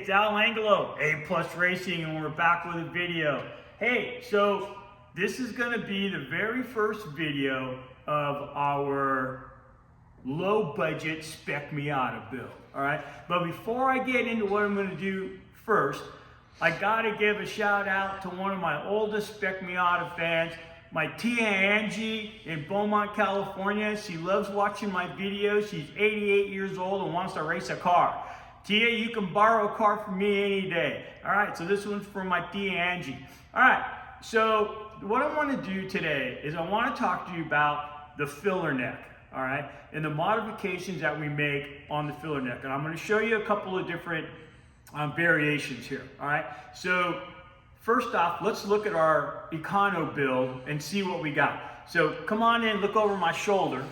it's Al Angelo, A Plus Racing, and we're back with a video. Hey, so this is going to be the very first video of our low budget Spec Miata build, all right? But before I get into what I'm going to do first, I got to give a shout out to one of my oldest Spec Miata fans, my Tia Angie in Beaumont, California. She loves watching my videos. She's 88 years old and wants to race a car. Tia, you can borrow a car from me any day. All right, so this one's from my Tia Angie. All right, so what I want to do today is I want to talk to you about the filler neck, all right, and the modifications that we make on the filler neck. And I'm going to show you a couple of different variations here, all right? So first off, let's look at our Econo build and see what we got. So come on in, look over my shoulder,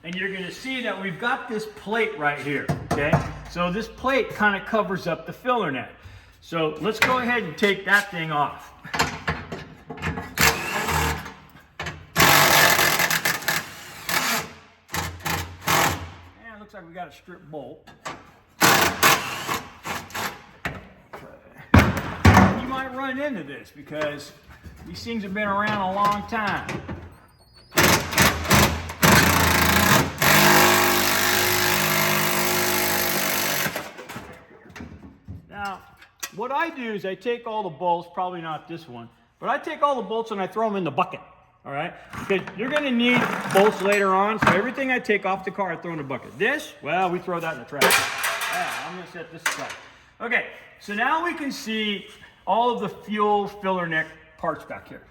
and you're going to see that we've got this plate right here, okay? So this plate kind of covers up the filler neck. So let's go ahead and take that thing off. And it looks like we got a strip bolt. You might run into this because these things have been around a long time. Now, what I do is I take all the bolts, probably not this one, but I take all the bolts and I throw them in the bucket, all right? Because you're going to need bolts later on, so everything I take off the car, I throw in the bucket. This, well, we throw that in the trash. Yeah, I'm going to set this aside. Okay, so now we can see all of the fuel filler neck parts back here.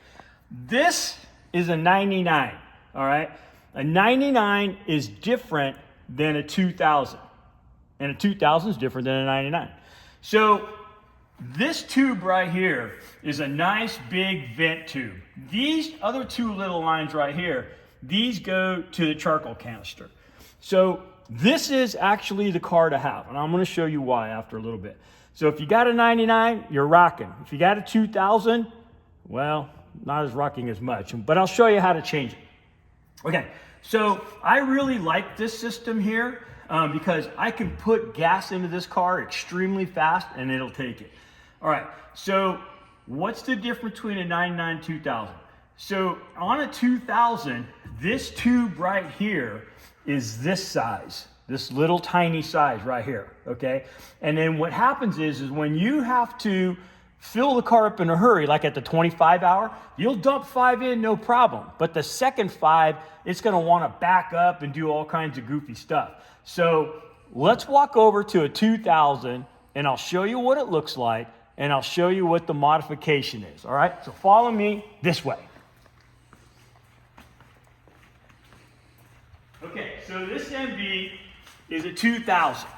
This is a 99, all right? A 99 is different than a 2000, and a 2000 is different than a 99. So this tube right here is a nice big vent tube. These other two little lines right here, these go to the charcoal canister. So this is actually the car to have, and I'm going to show you why after a little bit. So if you got a 99, you're rocking. If you got a 2000, well, not as rocking as much, but I'll show you how to change it. Okay, so I really like this system here. Because I can put gas into this car extremely fast and it'll take it. All right, so what's the difference between a 99 and 2000? So on a 2000, this tube right here is this size, this little tiny size right here, okay? And then what happens is when you have to fill the car up in a hurry, like at the 25 hour, you'll dump 5 in, no problem. But the second 5, it's gonna wanna back up and do all kinds of goofy stuff. So let's walk over to a 2000 and I'll show you what it looks like and I'll show you what the modification is, all right? So follow me this way. Okay, so this MV is a 2000.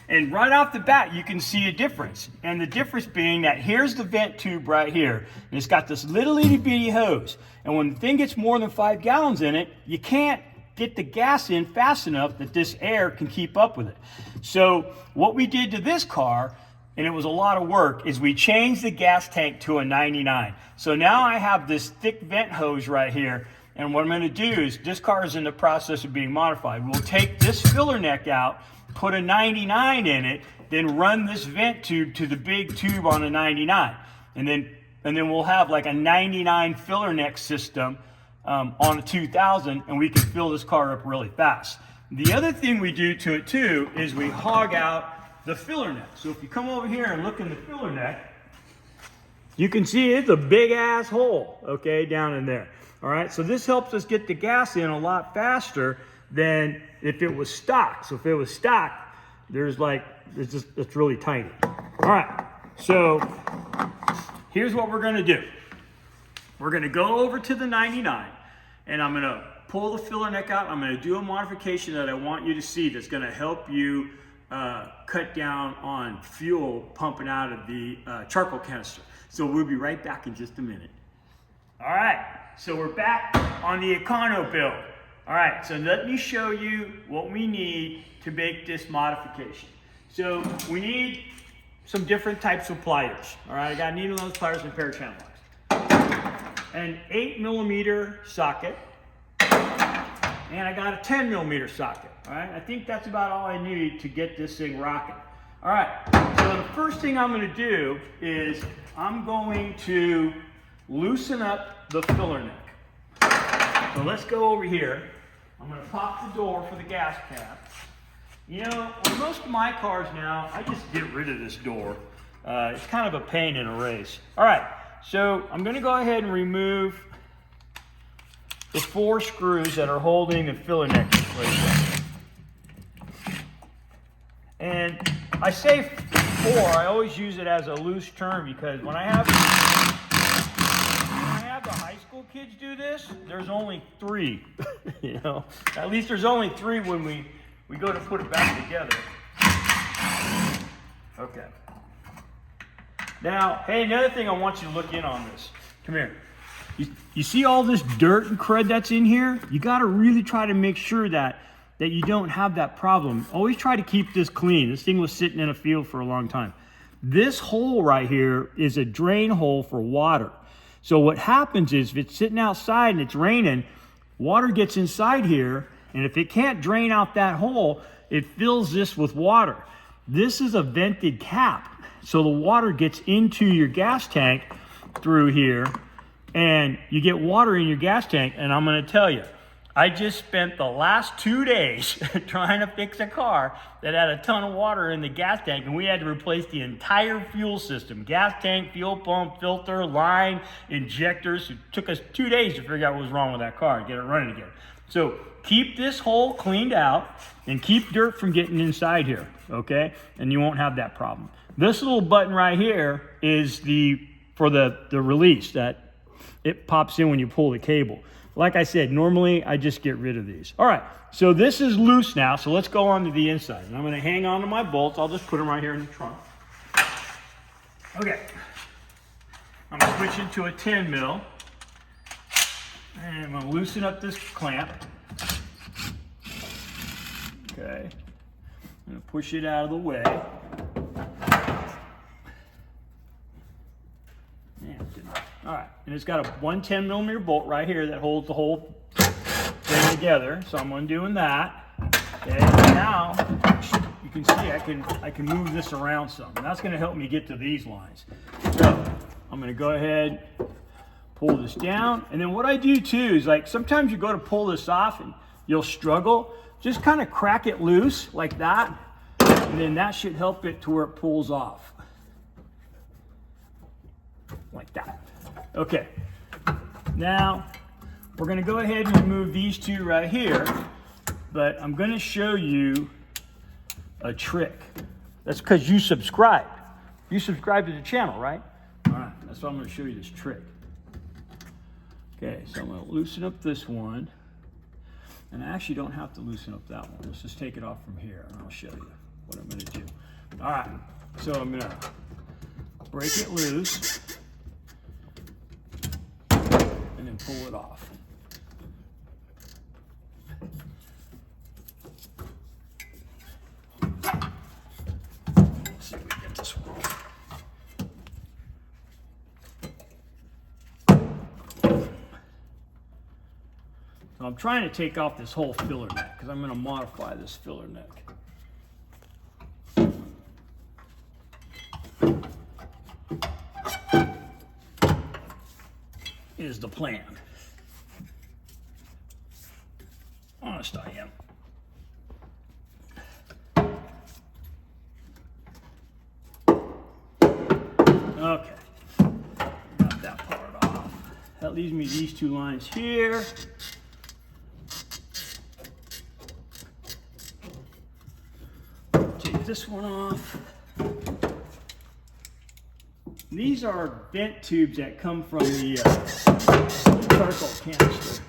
And right off the bat, you can see a difference. And the difference being that here's the vent tube right here. And it's got this little itty bitty hose. And when the thing gets more than 5 gallons in it, you can't get the gas in fast enough that this air can keep up with it. So what we did to this car, and it was a lot of work, is we changed the gas tank to a 99. So now I have this thick vent hose right here. And what I'm going to do is, this car is in the process of being modified. We'll take this filler neck out, put a 99 in it, then run this vent tube to the big tube on a 99. And then we'll have like a 99 filler neck system on a 2000, and we can fill this car up really fast. The other thing we do to it too is we hog out the filler neck. So if you come over here and look in the filler neck, you can see it's a big ass hole, okay, down in there. All right, so this helps us get the gas in a lot faster than if it was stock. So if it was stock, it's really tiny. All right, so here's what we're gonna do. We're gonna go over to the 99 and I'm gonna pull the filler neck out. I'm gonna do a modification that I want you to see that's gonna help you cut down on fuel pumping out of the charcoal canister. So we'll be right back in just a minute. All right, so we're back on the Econo build. All right, so let me show you what we need to make this modification. So we need some different types of pliers. All right, I got needle nose pliers and pair of channel locks. An 8mm socket, and I got a 10mm socket. All right, I think that's about all I need to get this thing rocking. All right, so the first thing I'm gonna do is I'm going to loosen up the filler neck. So let's go over here. I'm gonna pop the door for the gas cap. You know, on most of my cars now, I just get rid of this door. It's kind of a pain in a race. All right, so I'm gonna go ahead and remove the 4 screws that are holding the filler neck in place. And I say 4, I always use it as a loose term because when I have the high school kids do this, there's only 3. You know, at least there's only 3 when we go to put it back together. Okay. Now, hey, another thing I want you to look in on this. Come here. You see all this dirt and crud that's in here? You got to really try to make sure that you don't have that problem. Always try to keep this clean. This thing was sitting in a field for a long time. This hole right here is a drain hole for water. So what happens is if it's sitting outside and it's raining, water gets inside here, and if it can't drain out that hole, it fills this with water. This is a vented cap, so the water gets into your gas tank through here, and you get water in your gas tank. And I'm going to tell you, I just spent the last 2 days trying to fix a car that had a ton of water in the gas tank, and we had to replace the entire fuel system. Gas tank, fuel pump, filter, line, injectors. It took us 2 days to figure out what was wrong with that car and get it running again. So keep this hole cleaned out and keep dirt from getting inside here, okay? And you won't have that problem. This little button right here is for the release that it pops in when you pull the cable. Like I said, normally I just get rid of these. All right, so this is loose now, so let's go on to the inside. And I'm gonna hang on to my bolts. I'll just put them right here in the trunk. Okay, I'm gonna switch into a 10 mil. And I'm gonna loosen up this clamp. Okay, I'm gonna push it out of the way. All right, and it's got a 110 millimeter bolt right here that holds the whole thing together. So I'm undoing that. Okay, now you can see I can move this around some. And that's gonna help me get to these lines. So I'm gonna go ahead, pull this down. And then what I do too is, like, sometimes you go to pull this off and you'll struggle. Just kind of crack it loose like that. And then that should help it to where it pulls off. Like that. Okay, now we're going to go ahead and remove these 2 right here, but I'm going to show you a trick. That's because you subscribed. You subscribed to the channel, right? All right, that's why I'm going to show you this trick. Okay, so I'm going to loosen up this one, and I actually don't have to loosen up that one. Let's just take it off from here, and I'll show you what I'm going to do. All right, so I'm going to break it loose. And then pull it off. Let's see if we can get this one. So I'm trying to take off this whole filler neck because I'm going to modify this filler neck. Is the plan. Honest I am. Okay, got that part off. That leaves me these 2 lines here. Take this one off. These are vent tubes that come from the charcoal canister.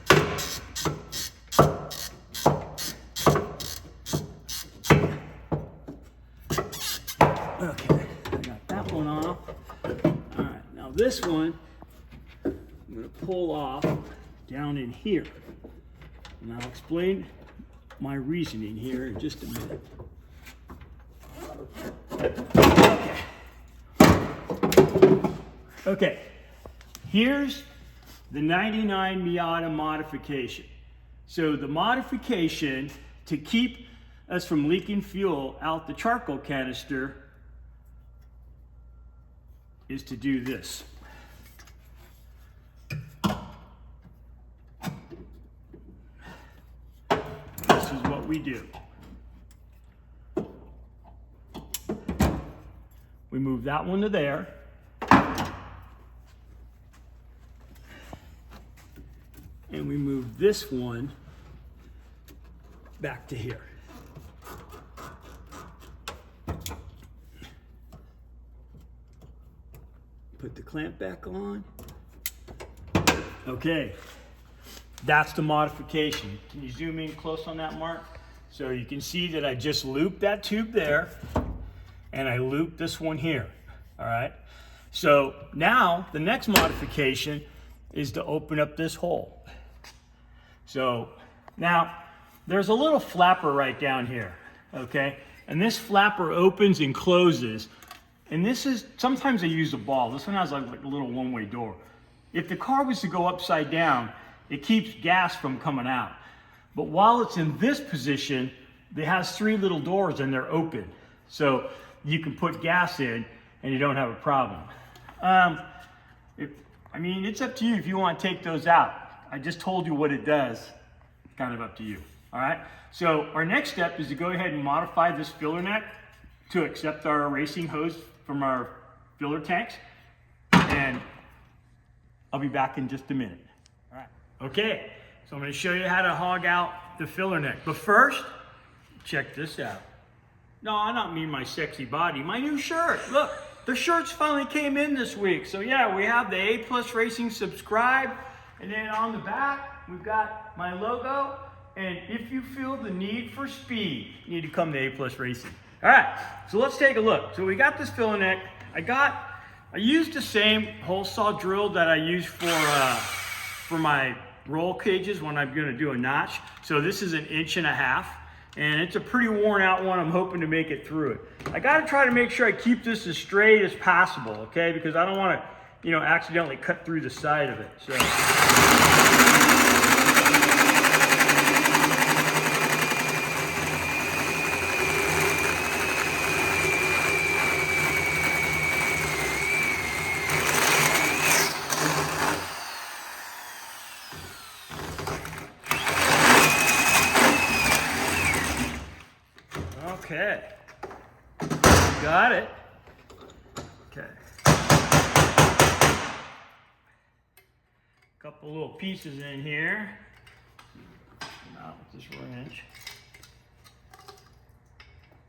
Okay, I got that one off. All right, now this one I'm going to pull off down in here. And I'll explain my reasoning here in just a minute. Okay. Okay, here's the 99 Miata modification. So the modification to keep us from leaking fuel out the charcoal canister is to do this. This is what we do. We move that one to there. And we move this one back to here. Put the clamp back on. Okay, that's the modification. Can you zoom in close on that, Mark? So you can see that I just looped that tube there and I looped this one here, all right? So now the next modification is to open up this hole. So now there's a little flapper right down here, okay? And this flapper opens and closes. And this is, sometimes I use a ball. This one has like a little one-way door. If the car was to go upside down, it keeps gas from coming out. But while it's in this position, it has 3 little doors and they're open. So you can put gas in and you don't have a problem. I mean, it's up to you if you want to take those out. I just told you what it does. It's kind of up to you, all right? So our next step is to go ahead and modify this filler neck to accept our racing hose from our filler tanks. And I'll be back in just a minute. All right. Okay, so I'm gonna show you how to hog out the filler neck. But first, check this out. No, I don't mean my sexy body, my new shirt. Look, the shirts finally came in this week. So yeah, we have the A+ Racing Subscribe. And then on the back, we've got my logo. And if you feel the need for speed, you need to come to A+ Racing. All right, so let's take a look. So we got this filler neck. I used the same hole saw drill that I use for my roll cages when I'm gonna do a notch. So this is 1.5 inches, and it's a pretty worn out one. I'm hoping to make it through it. I gotta try to make sure I keep this as straight as possible, okay? Because I don't wanna, accidentally cut through the side of it, so. Okay, got it. Okay. Couple little pieces in here. Come out with this wrench.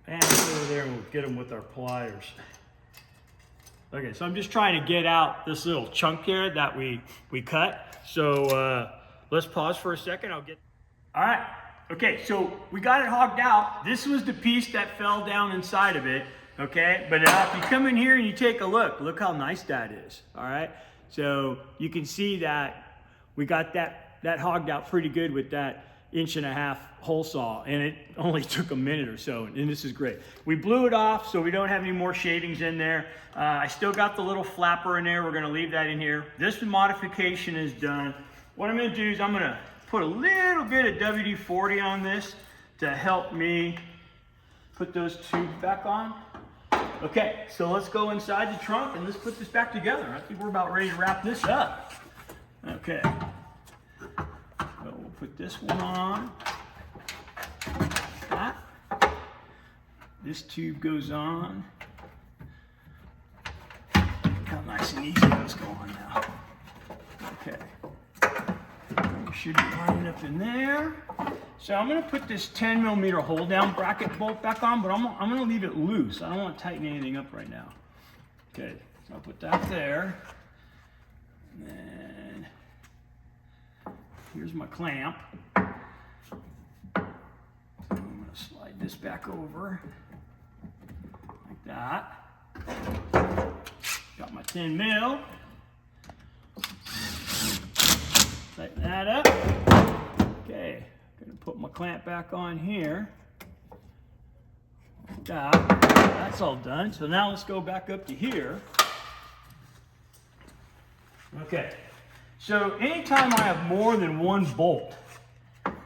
And over there, and we'll get them with our pliers. Okay, so I'm just trying to get out this little chunk here that we cut. So let's pause for a second. All right. Okay, so we got it hogged out. This was the piece that fell down inside of it, okay? But if you come in here and you take a look how nice that is, all right? So you can see that we got that hogged out pretty good with that 1.5 inch hole saw, and it only took a minute or so, and this is great. We blew it off so we don't have any more shavings in there. I still got the little flapper in there. We're gonna leave that in here. This modification is done. What I'm gonna do is I'm gonna put a little bit of WD-40 on this to help me put those tubes back on. Okay, so let's go inside the trunk and let's put this back together. I think we're about ready to wrap this up. Okay, so we'll put this one on. That. This tube goes on. Look how nice and easy this go on now. Okay. Should be lining up in there. So I'm gonna put this 10mm hold down bracket bolt back on, but I'm gonna leave it loose. I don't want to tighten anything up right now. Okay, so I'll put that there. And then here's my clamp. So I'm gonna slide this back over like that. Got my 10mm. Tighten that up. Okay, gonna put my clamp back on here. Like that. That's all done. So now let's go back up to here. Okay, so anytime I have more than one bolt,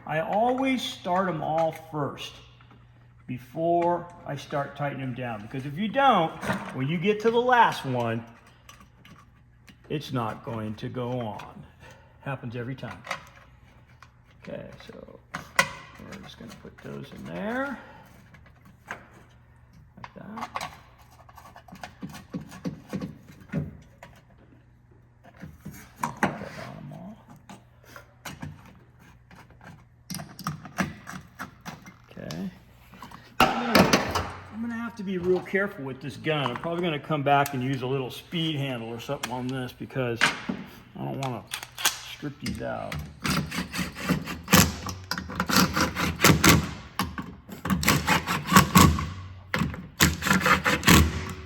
I always start them all first before I start tightening them down. Because if you don't, when you get to the last one, it's not going to go on. Happens every time. Okay, so we're just going to put those in there, like that. Put that on them all. Okay. I'm going to have to be real careful with this gun. I'm probably going to come back and use a little speed handle or something on this because I don't want to strip these out.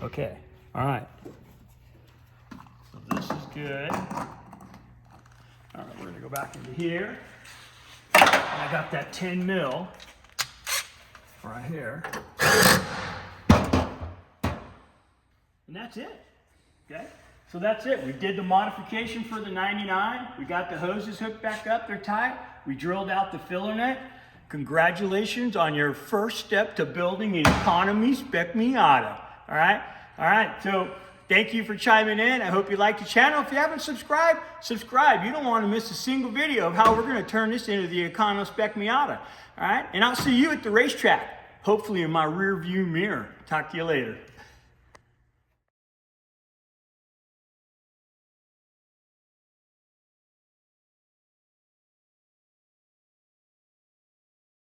Okay, all right. So this is good. All right, we're gonna go back into here. And I got that 10 mil right here. And that's it, okay? So that's it. We did the modification for the 99. We got the hoses hooked back up, they're tight. We drilled out the filler net. Congratulations on your first step to building an economy Spec Miata, all right? All right, so thank you for chiming in. I hope you like the channel. If you haven't subscribed, subscribe. You don't want to miss a single video of how we're going to turn this into the Econo Spec Miata. All right, and I'll see you at the racetrack, hopefully in my rear view mirror. Talk to you later.